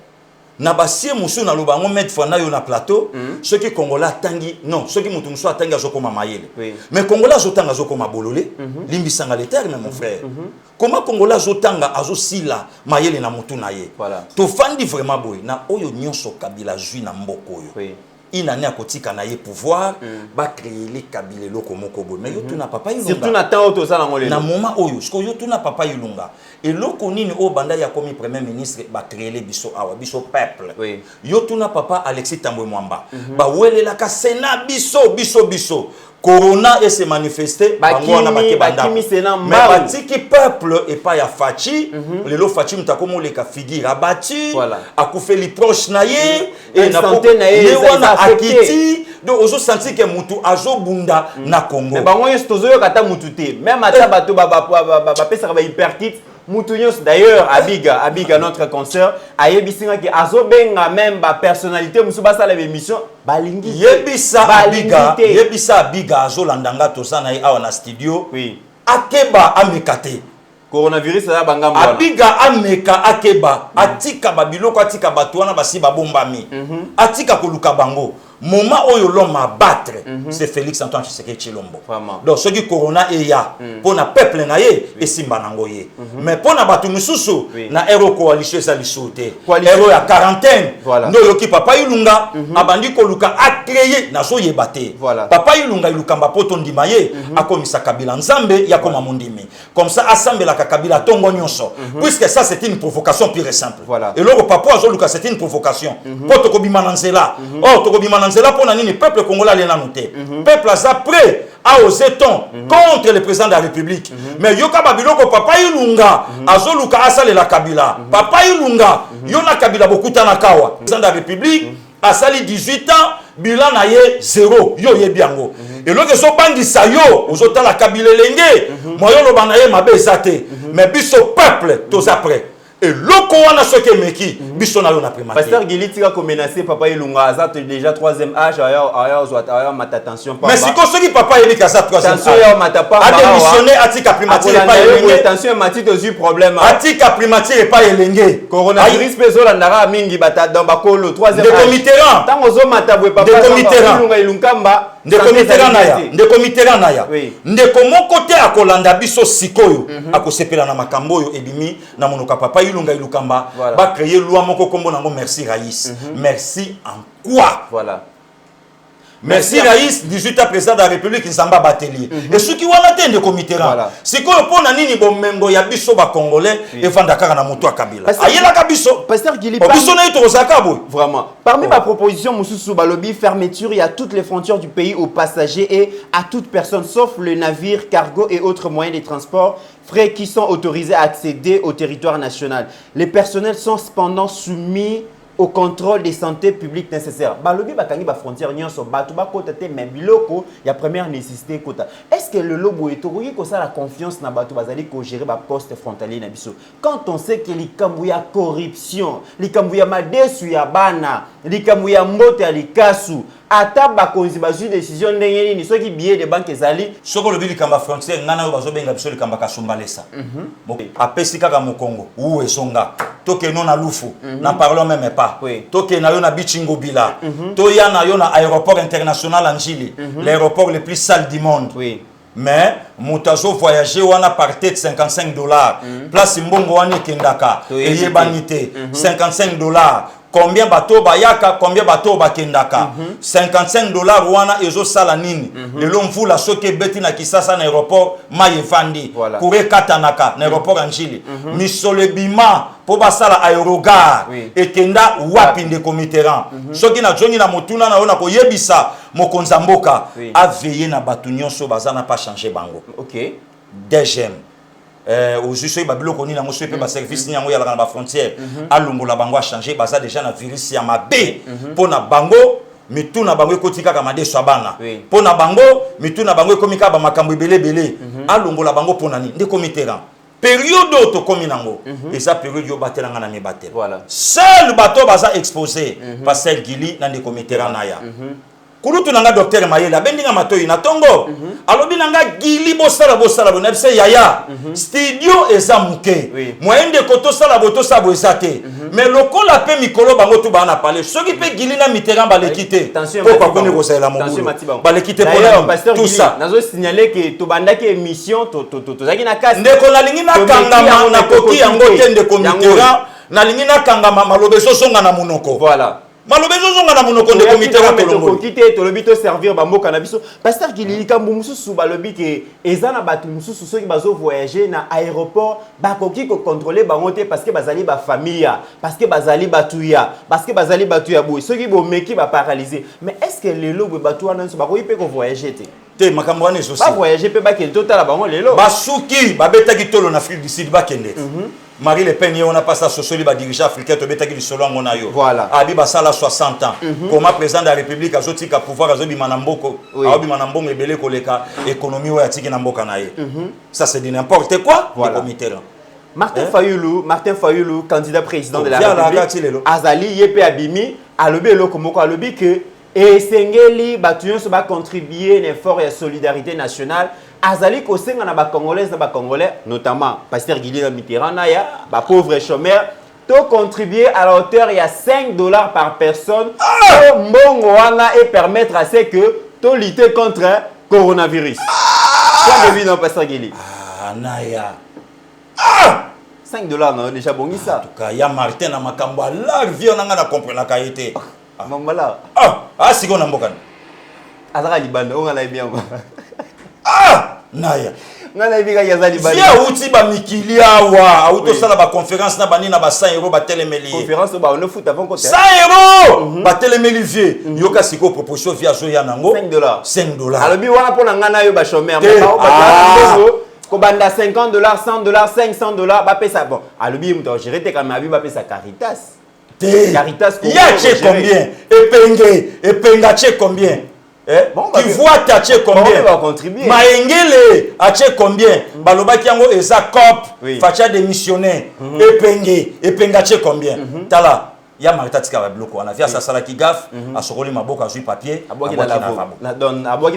na basie musu na lobango mettre fana yo na plateau ceux qui congolais tangi non ceux qui mutu musu tangi azokoma mayele mais congolais azotanga azokoma bololé limbisanga les termes mon frère comment congolais azotanga azosila mayele na mutu na ye voilà to fandi vraiment boy na oyo nyonso Kabila jui na mboko yo inane akotika na ye pouvoir ba créer les Kabila loko moko boy mais yo tuna papa Ilunga surtout na temps auto ça na moment oyo siko yo tuna papa Ilunga et loko nini o banda ya komi premier ministre ba créer les biso awa biso peuple yo tuna papa Alexis Tambwe Mwamba ba welela ka Sénat biso Corona et se manifester bangona bakebanda mais batiki peuple et pas ya Fachi lelo Fachi mutakomo le ka figure abati akufeli proche na ye et na santé na ye wana akiti donc ozo sentir que mutu azo bunda na Congo mais bango yesto zo kata mutu te même ata bato ba pesa ba hypertite Moutounyos d'ailleurs Abiga notre concert a yebisinga ki azobenga même ba personnalité musuba sala émission balingi yebisa Abiga azolandanga tosana awa na studio akeba amekate coronavirus la bangamba Abiga ameka akeba atika babiloko atika batwana basi babombami atika koluka bango moment où l'homme a battre c'est Félix Antoine Tshisekedi Tshilombo donc ce qui corona est ya pour na peuple na ye et simba nangoye mais pour na batu misusu na ero coalition za lisouté ero ya quarantaine ndo yoki papa Ilunga abandi ko luka a créer na so yebate papa Ilunga Ilukamba poto ndima ye akomisa Kabila nzambe ya koma mondimi comme ça assemble la Kabila tongo nyonso puisque ça c'est une provocation pure et simple et le papa azo luka c'est une provocation poto ko bimana nzela to ko bimana nzela pona nini peuple congolais lena noté peuple a prêt à oser ton contre le président de la République mais yoka babiloko papa Ilunga azo luka asale la Kabila papa Ilunga yona Kabila bokuta na kawa président de la République asali 18 ans bilan na ye 0 yo yebiango et loke so bangisa yo ozotala Kabila lenge moyo lo bana ye mabe ezate mais biso peuple tous après et loko wana soki meki biso na yo na primature. Pasteur Guili tika ko menacer papa Ilunga azat déjà 3e âge aya mata attention pas. Mais si ko soki papa yebi ka sa 3e âge. Attention ya mata pas. A démissionné atika primature pas elenge. Attention mati to zu problème. Atika primature pas elenge. Coronavirus peso la ndara mingi bata dans bakolo 3e âge. De committeran. Tango zo mata bwe papa Ilunga Ilunkamba. Ndeko Mitterrand na ya. Ndeko moko te akolanda biso sikoyo akosepela na makambo oyo ebimi na monoka papa Ilunga Ilukamba ba créer loi moko kombo nango merci Raïs. Merci en quoi? Voilà. Merci Raïs, 18 ans président de la République Nzamba Batelier. Et ceux qui wana te Ndeko Mitterrand. Sikoyo pona nini bomengo ya biso ba congolais et vandaka na moto akabila. Ayela ka biso. Pasteur Guili biso na ito ozaka boy. Vraiment. Parmi ma proposition Moussoussou Balobi, fermeture à toutes les frontières du pays aux passagers et à toute personne sauf le navire, cargo et autres moyens de transport frais qui sont autorisés à accéder au territoire national. Les personnels sont cependant soumis au contrôle des santé publiques nécessaires. Balobi bakangi ba frontière nyonso batu ba kota te même biloko ya première nécessité kota. Est-ce que le lobo est tokoki ko ça la confiance na batu bazali ko gérer ba poste frontalier na biso? Quand on sait que likambu ya corruption, likambu ya madesu ya bana, likambu ya mbote ya likasu, ata bakonzi bazui décision ndenge nini soki billet de banque ezali soko lobi likamba frontière ngana yo bazo benga biso likamba kasumbalesa. Apesi kaka mokongo ou esonga. Toke non na lufu, n'en parlons même pas. Toke na yo na Bichingo Bila. Toya na yo na aéroport international Anjili, l'aéroport le plus sale du monde. Mais Moutazo voyager wana partait de $55. Place Mbongo wana kendaka et yebanité $55. Combien bateau bayaka, combien bateau bakendaka. $55 wana ezo sala nini. Lelo mvula soke beti na Kisasa na aéroport Mayefandi. Kure katanaka na aéroport Anjili. Misole bima po basala aérogare ekenda wapi Ndeko Mitterrand. Soki na jongi na motuna na ona ko yebisa mokonza mboka a veiller na batu nyonso bazana pas changer bango. OK. Deuxième aujourd'hui babilo koni na ngoso pe ba service ni yango ya la frontière alongola bango a changer baza déjà na virus ya mabe pona bango mituna bango ekotika kama deso abana pona bango mituna bango ekomika ba makambo ebele alongola bango pona ni Ndeko Mitterrand période to komi nango et ça période yo batelanga na mibatel voilà seul bateau baza exposé Pasteur Guili na Ndeko Mitterrand na ya Kulutu nanga docteur Mayela bendinga matoyi na tongo alobi nanga Guili bosala bona bise yaya studio eza muke moyen de koto sala boto sabo ezate mais lokola pe mikolo bango tu bana parler soki pe Guili na Mitterrand balekite pourquoi kone ko sala mo balekite pour tout ça nazo signaler que to bandaki émission to zaki na kasi ndeko na lingi na kangama na koki yango te Ndeko Mitterrand na lingi na kangama malobeso songa na munoko voilà malobezo zonga na monoko Ndeko Mitterrand to kite to lobito servir ba mboka na biso Pasteur Guili kambu mususu ba lobi ke ezana batu mususu soki bazo voyager na aéroport ba koki ko contrôler bango te parce que bazali ba famille parce que bazali batuya parce que bazali batuya boy soki bo meki ba paralysé mais est-ce que lelo bo batu wana so ba ko ipe ko voyager te makambo wana ezosi ba voyager pe ba ke total bango lelo basuki babetaki tolo na Afrique du Sud ba kende Marie Le Pen, on a passé à Sosoli, dirigeant africain, tu as dit solo en yo. Voilà. Abi Basala 60 ans. Comment président de la République a sorti qu'à pouvoir azobi manamboko, abi manambong ebele koleka économie ou atiki namboka nae. Ça c'est dit n'importe quoi. Voilà. Martin Fayulu, candidat président de la République. Azali yepe abimi, alobi eloko moko alobi que et sengeli batuyon se ba contribuer un effort de solidarité nationale. Azali kosenga na ba congolais na ba congolais notamment Pasteur Guili na Mitterrand na ya ba pauvres chômeurs to contribuer à la hauteur il y a $5 par personne pour mbongo wana et permettre à ce que to lutter contre coronavirus. Quoi de vie non Pasteur Guili? Naya. $5 non déjà bon ça. En tout cas, ya Martin na makambo la vie on nga na comprendre ka été. Mambala. Siko na mboka. Azara libanda on la bien. Naya. Ngana bika yazali bali. Via uti ba mikili awa, auto sala ba conférence na bani na ba 100 € ba telemeli. Conférence ba on foot avant côté. 100 € ba telemeli vie. Yoka siko proposition via zo ya nango. $5. $5. Alobi wana pona ngana yo ba chômeur. Ko banda $50, $100, $500 ba pesa bon. Alobi muto gérer te kama abi ba pesa Caritas. Caritas. Ya che combien? Epenga che combien? tu vois taché combien va contribuer. Maengele aché combien balobaki yango eza cop facha démissionner epenga aché combien tala ya marita tika ba bloko na via sa sala ki gaf a sokoli maboko azui papier aboki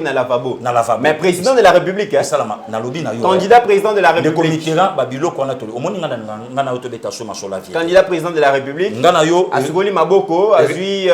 na lavabo mais président de la République salama na lobi na yo candidat président de la République de comité ba biloko na toli omoni ngana auto beta so masola vie candidat président de la République ngana yo asokoli maboko azui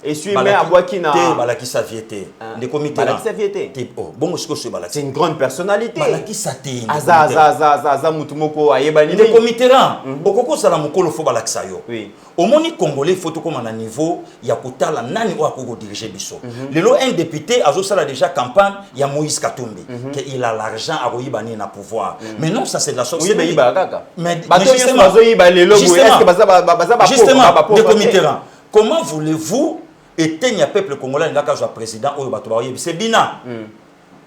et suis mais à Boakina balaki sa viété de comité balaki sa viété bon siko so balaki c'est une grande personnalité balaki sa té aza mutumoko ayebani de comité là okoko sala mukolo fo balaki sa yo oui omoni congolais photo comme na niveau ya kotala nani o akoko diriger biso lelo un député azo sala déjà campagne ya Moïse Katumbi que il a l'argent à royibani na pouvoir mais non ça c'est de la sorcellerie oui mais kaka mais justement est-ce que baza justement de comité là comment voulez-vous éteindre le peuple congolais ngaka zo président oyo bato ba c'est bina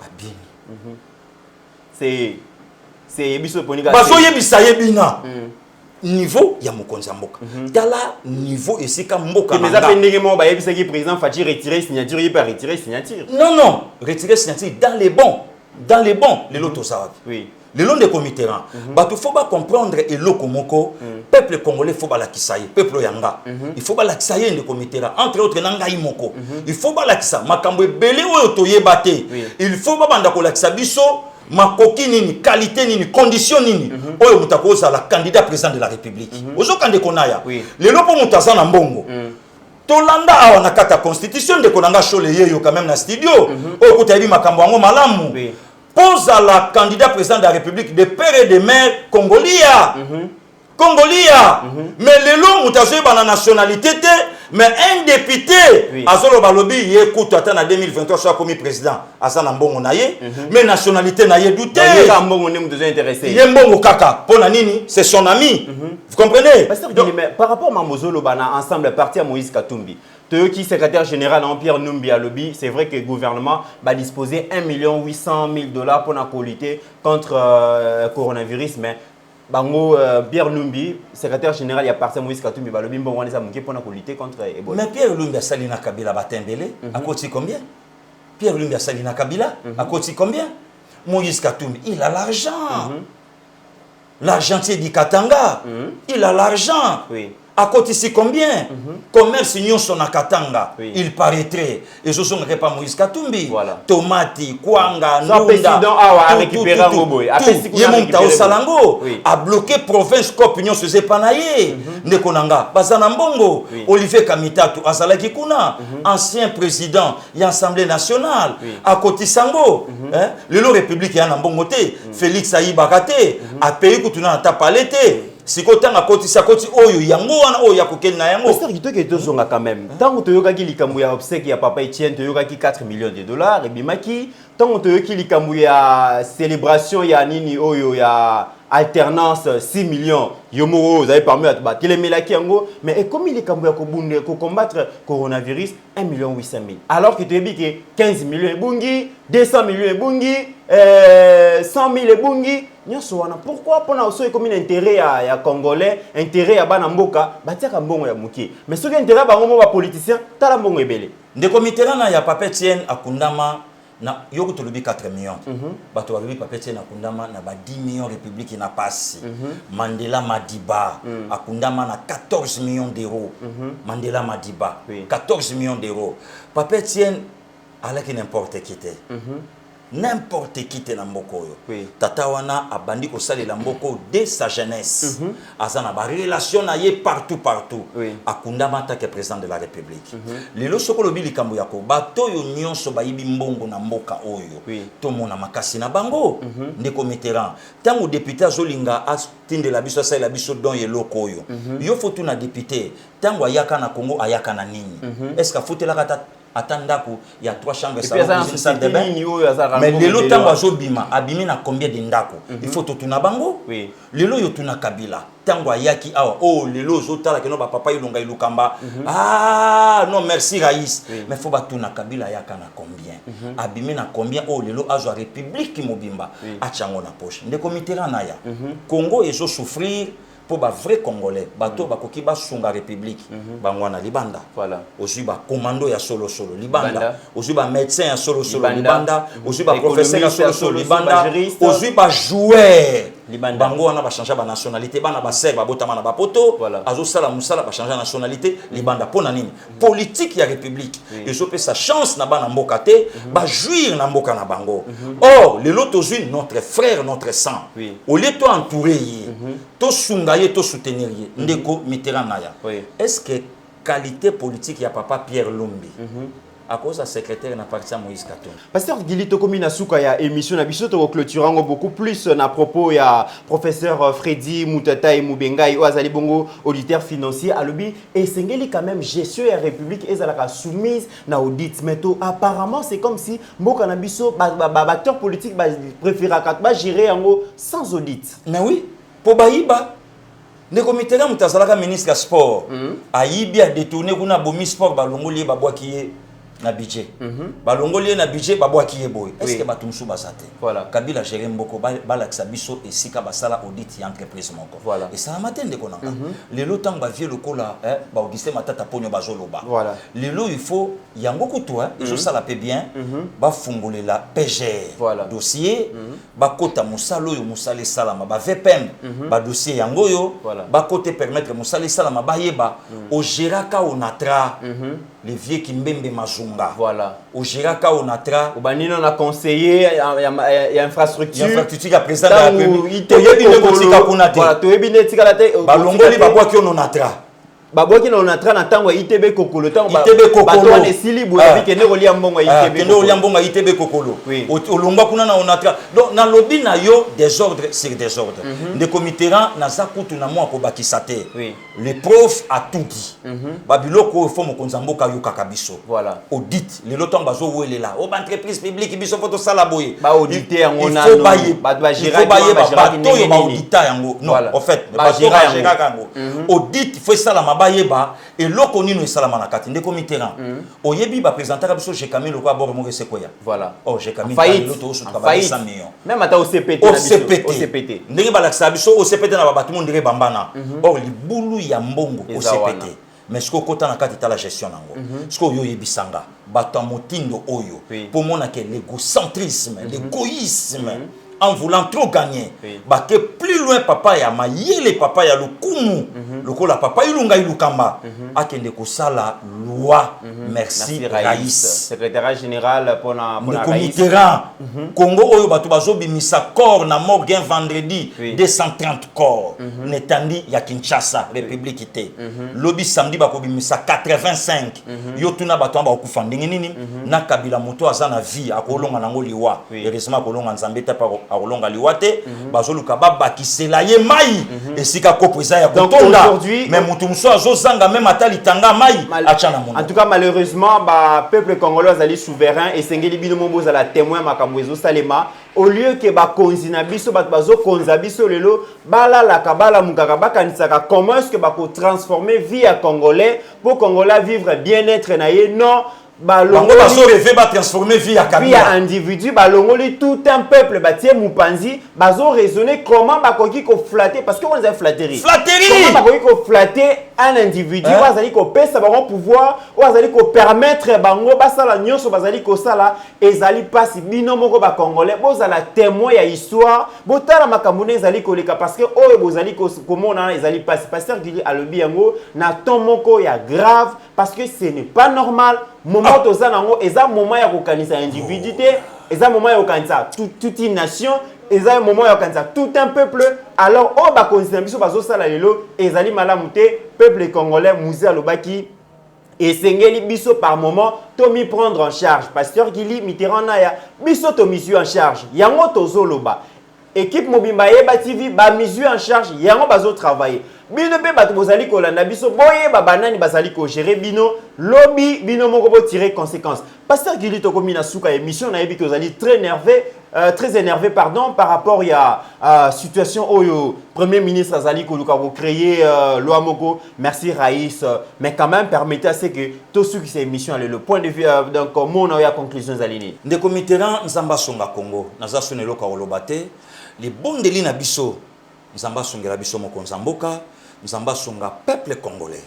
abini c'est biso ponika bazo yebisa yebina niveau ya mokonzi ya mboka tala niveau esika mboka mais ça fait ndenge mo ba yebisa ki président Fati retirer signature il peut retirer signature non retirer signature dans les bons les lotos ça oui le long des comités là bato faut pas comprendre eloko moko peuple congolais faut ba la kisaye peuple yanga il faut ba la kisaye des comités là entre autres nanga imoko il faut ba la kisa makambo ebele oyo toyebate il faut ba banda ko la kisa biso makoki nini qualité nini condition nini oyo mutako za la candidat président de la République ozo kande konaya lelo po mutaza na mbongo tolanda awa na kata constitution de konanga shole yeyo quand même na studio oyo kutayebi makambo yango malamu pose à la candidat président de la République de père et de mère Congolia. Mais le long mutazo ba nationalité mais un député azolo balobi écoute attends en 2023 soit comme président asana mbongo na ye mais nationalité na ye douté ka mbongo ne mutazo intéressé ye mbongo kaka pona nini c'est son ami vous comprenez mais par rapport à Mamozolo bana ensemble parti à Moïse Katumbi qui secrétaire général en Pierre Numbi à lobby, c'est vrai que le gouvernement va disposer 1 800 000 $ pour lutter contre le coronavirus, mais bango Pierre Numbi, secrétaire général, il y a parti Moïse Katumbi, va lobby bon on est amouké pour lutter contre Ebola. Mais Pierre Numbi a Salina Kabila Batembele, à côté combien? Pierre Numbi a Salina Kabila, à côté combien? Moïse Katumbi, il a l'argent. L'argentier du Katanga, il a l'argent. Oui. À côté ici combien commerce union son Katanga il paraîtrait et ce sont pas Moïse Katumbi tomati kwanga président a récupéré Ngoboy a Salango a bloqué province cop union se sepanaye nekonanga bazana mbongo Olivier Kamitatu azalaki kuna ancien président de l'Assemblée nationale à côté sango le république ya na mbongo te Félix Aïbakate a payé kutuna ta palete sikotanga koti sakoti oyo yango wana oyo ya kokeli na yango c'est que to zonga quand même tant to yokaki likambu ya obsèque ya papa Etienne to yokaki 4 millions de dollars et bimaki tant to yoki likambu ya célébration ya nini oyo ya alternance 6 millions yomo vous avez parmi à battre les melaki yango mais et comme il likambu ya kobunde ko combattre coronavirus 1 800 000 alors que tu dis que 15 millions ebungi 200 millions ebungi 100 000 ebungi pourquoi pour na comme un intérêt à congolais intérêt à bana mboka batiaka mbongo ya muki mais ce qui intérêt ba ngomo ba politicien tala mbongo ebele de comité là ya papa Etienne akundama na yoko tolobi 4 millions bato babi papa Etienne akundama na ba 10 millions république na pasi Mandela Madiba akundama na 14 millions d'euros Mandela Madiba 14 millions d'euros papa Etienne alaki n'importe qui était n'importe qui te na mboko yo tata wana abandi ko salela mboko dès sa jeunesse azana ba relation na ye partout akundama ta que président de la République lelo soko lobi likambo yako bato yo nyonso bayibi mbongo na mboka oyo to mona makasi na bango ndeko Mitterrand tango député azolinga atindela biso salela biso don ye loko oyo yo fotu na député tango ayaka na Congo ayaka na nini est-ce que fotela kata atandako il y a 3 chambres salle de bain mais lelo tango azobima abimi na combien de ndako il faut totuna bango lelo yo tuna Kabila tango ayaki awa lelo zotala ke no ba papa ilonga ilukamba non merci Raïs mais faut batuna Kabila yaka na combien abimi na combien lelo azo république mobimba achango na poche ndeko Mitterrand naya Congo ezo souffrir pour ba vrai congolais bato bakoki ba sunga république bangwana libanda Voilà. aussi ba commando ya solo solo libanda Libanda. aussi ba médecin ya solo solo Libanda. libanda aussi ba professeur ya solo solo libanda ba juriste. aussi ba joueur Libanda. bango wana ba changer ba nationalité bana ba ser ba botama na ba poto Voilà. azo sala musala ba changer nationalité libanda pona nini politique ya république et so pe sa chance na bana mboka te ba jouir na mboka na bango or les lotos notre frère notre sang Oui. au lieu to entourer to sunga ye to soutenir ye ndeko Mitterrand naya Oui. est-ce que qualité politique ya papa Pierre Lumbi à cause de secrétaire na parti Moïse Katumbi Pasteur Gili Tokomi na suka ya émission na biso to clôturango beaucoup plus na propos ya professeur Freddy Moutata et Moubengai ou azali bongo auditeur financier alobi et sengeli quand même gestion ya république ezalaka soumise na audit mais to apparemment c'est comme si mboka na biso acteur politique ba préféraka ba gérer yango sans audit. mais oui po bayiba ndeko Mitterrand mutazalaka ministre ya sport ayibi a détourner kuna bomi sport balongoli ba bwaki ye na budget balongoli na budget babwaki ye boy est-ce que batumsu basate Voilà. Kabila gérer mboko balakisa biso esika basala audit ya entreprise moko Voilà. et ça matende konanga lelo tang ba vie lokola ba Augustin Matata ponyo bazoloba Voilà. lelo il faut yango kutu zo sala pe bien ba fungolela PGR Voilà. dossier ba kota musalo yo musale salama ba VPM ba dossier yango yo Voilà. ba kote permettre musale salama ba yeba o geraka onatra les vieux Kimbembe Mazunga. Voilà. Au Giraka, on a tra. Au Banino, on a conseillé, il y a infrastructure. Il y a infrastructure à présent dans la République. Voilà, tu es bien tika la tête. Balongoli babwa ki on a tra. Babwa ki on a tra na tango ITB Kokolo. ITB Kokolo. Bato on est sili boulabi kene olia mbongo ITB. Kene olia mbongo ITB Kokolo. Oui. Olongwa kuna na on a tra. Donc na lobby na yo désordre sur désordre. Ndeko Mitterrand na zakutu na mwa ko bakisate. Oui. Les profs a tout dit. Babiloko faut mo konzamboka yo kakabiso. Voilà. Audit les loto bazo welela. O entreprise publique biso photo sala boye. Ba auditer yango na no. ba gérer ba bato yo ba auditer yango. Non, en fait, ba gérer yango. Audit faut sala mabayeba et loko nino salama na kati ndeko Mitterrand. Oyebi ba présenter biso chez Camille Lokwa bord mo sekoya. Voilà. Oh, chez Camille loto o suka ba 100 millions. Même ata au CPT na biso. Au CPT. Ndenge ba laksa biso au CPT na ba batu mo ndire bambana. Or libulu ya mbongo au CPT. Mais ce qu'on a kati ta la gestion nango. Ce qu'on yo yebisanga bato motindo oyo pour mona que l'égocentrisme, l'égoïsme en voulant trop gagner. Bah que plus loin papa ya mayele papa ya lukumu. Lokola papa ilunga ilukamba. Akende ko sala loi. Merci Raïs. Secrétaire général pour na Raïs. Congo oyo bato bazobi misa corps na morgue vendredi 230 corps. Netandi ya Kinshasa République ité. Lobby samedi bakobi misa 85. Yo tuna bato amba okufa ndenge nini na Kabila moto azana vie akolonga nango liwa. Heureusement akolonga nzambe ta pa akolonga liwa te bazoluka babakisela ye mai esika ko prisa ya kotonda. Mais mutumso azozanga même atali tanga mai achana mondo. En tout cas malheureusement ba peuple congolais azali souverain et sengeli bino mombo za la témoin makambo ezo salema au lieu que ba konzina biso ba bazo konza biso lelo bala la kabala mukaka bakanisaka comment est-ce que ba ko transformer vie à congolais pour congolais vivre bien-être na ye non balongoli bazo rêver ba transformer vie à Kabila. Vie à individu balongoli tout un peuple batie mupanzi bazo raisonner comment bakoki ko flatter parce que on est flatterie. Flatterie. Comment bakoki ko flatter un individu bazali ko pesa bango pouvoir ou bazali ko permettre bango basala nyonso bazali ko sala ezali pasi bino moko ba congolais bozala témoin ya histoire botala makambo ezali ko leka parce que oyo bozali ko komona ezali pasi pasteur Gili alobi yango na ton moko ya grave parce que ce n'est pas normal. Moment toza nango eza moment ya kokanisa individuité eza moment ya kokanisa toute une nation eza moment ya kokanisa tout un peuple alors o ba konzina biso bazo sala lelo ezali malamu te peuple congolais muzi alobaki esengeli biso par moment to mi prendre en charge pasteur Gili Mitterrand naya biso to misu en charge yango tozoloba équipe Mobimba Yeba TV ba misu en charge yango bazo travailler bino pe bato bozali kolanda biso boye ba banani bazali ko gérer bino lobby bino moko bo tirer conséquence pasteur Gili Tokomi na suka émission na yebi kozali très énervé pardon par rapport à situation oyo premier ministre azali ko luka ko créer loi moko merci Raïs mais quand même permettez à ce que tout ce qui c'est émission le point de vue donc mon ya conclusion zalini ndeko Mitterrand nzamba songa Congo naza sonelo ka olobate les bondeli na biso Nzamba songela biso mokonza mboka, Nzamba songa peuple congolais.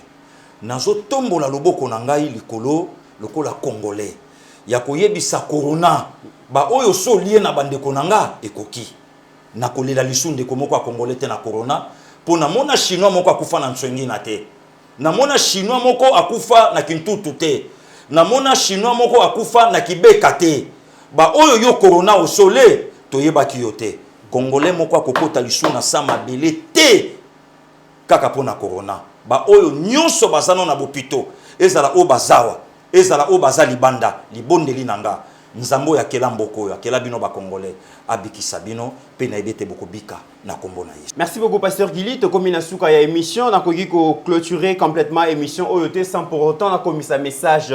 Nazo tombola loboko na ngai likolo lokola congolais. Ya koyebisa corona ba oyo so lié na bandeko nanga ekoki. Na kolela lisunde komoko a congolais te na corona, po na mona chinois moko akufa na ntswengi na te. Na mona chinois moko akufa na kintutu te. Na mona chinois moko akufa na kibeka te. Ba oyo yo corona osole toyebaki yo te. Congolais moko akokota lisu na sama bele te kaka pona corona. Ba oyo nyonso bazano na bopito ezala o bazawa, ezala o bazali banda libondeli nanga. Nzambo ya kela mboko ya kela bino ba congolais abikisa bino pe na ebete boko bika na kombo na Yesu. Merci beaucoup pasteur Gili, to komi na suka ya émission na kogi ko clôturer complètement émission oyote sans pour autant na komi sa message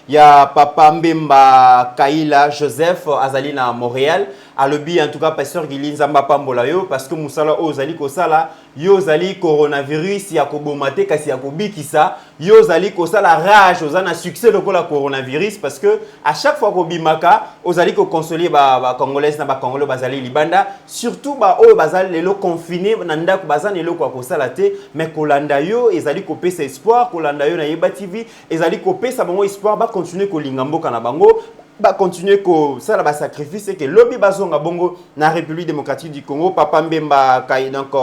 ya papa Mbemba Kaila Joseph azali na Montréal. Alobi en tout cas pasteur Gili nzamba pambola yo parce que musala ozali ko sala yo zali coronavirus ya kobomate kasi ya kobikisa yo zali ko sala rage ozana succès lokola coronavirus parce que à chaque fois ko bimaka ozali ko consoler ba congolais na ba congolais bazali libanda surtout ba oyo bazali lelo confiné na ndako bazana lelo kwa kosala te mais kolanda yo ezali ko pesa espoir kolanda yo na Yeba TV ezali ko pesa bango espoir ba continuer ko linga mboka na bango ba continuer ko ça la sacrifice que lobby bazonga bongo na République démocratique du Congo papa Mbemba Kai donc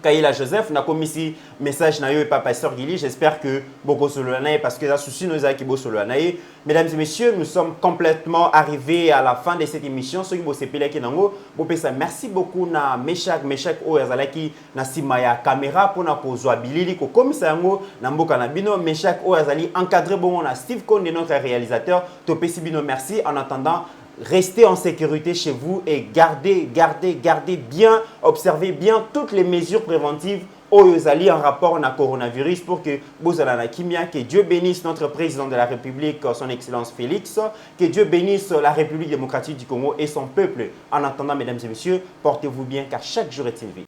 Kaila Joseph na komisi message na yo et papa pasteur Gili, j'espère que beaucoup solanaye parce que ça souci nous a qui beau solanaye. Mesdames et messieurs, nous sommes complètement arrivés à la fin de cette émission. Ceux qui vont se péler qui nango, merci beaucoup na Meshak o yazalaki na simaya caméra pour na kozwa bilili ko komisa yango na mboka na bino Meshak o yazali encadré bon na Steve Konde notre réalisateur. Topesi bino merci en attendant. Restez en sécurité chez vous et gardez bien, observez bien toutes les mesures préventives Oyozali en rapport à coronavirus pour que Bozalana Kimia, que Dieu bénisse notre président de la République, son Excellence Félix, que Dieu bénisse la République démocratique du Congo et son peuple. En attendant, mesdames et messieurs, portez-vous bien car chaque jour est élevé.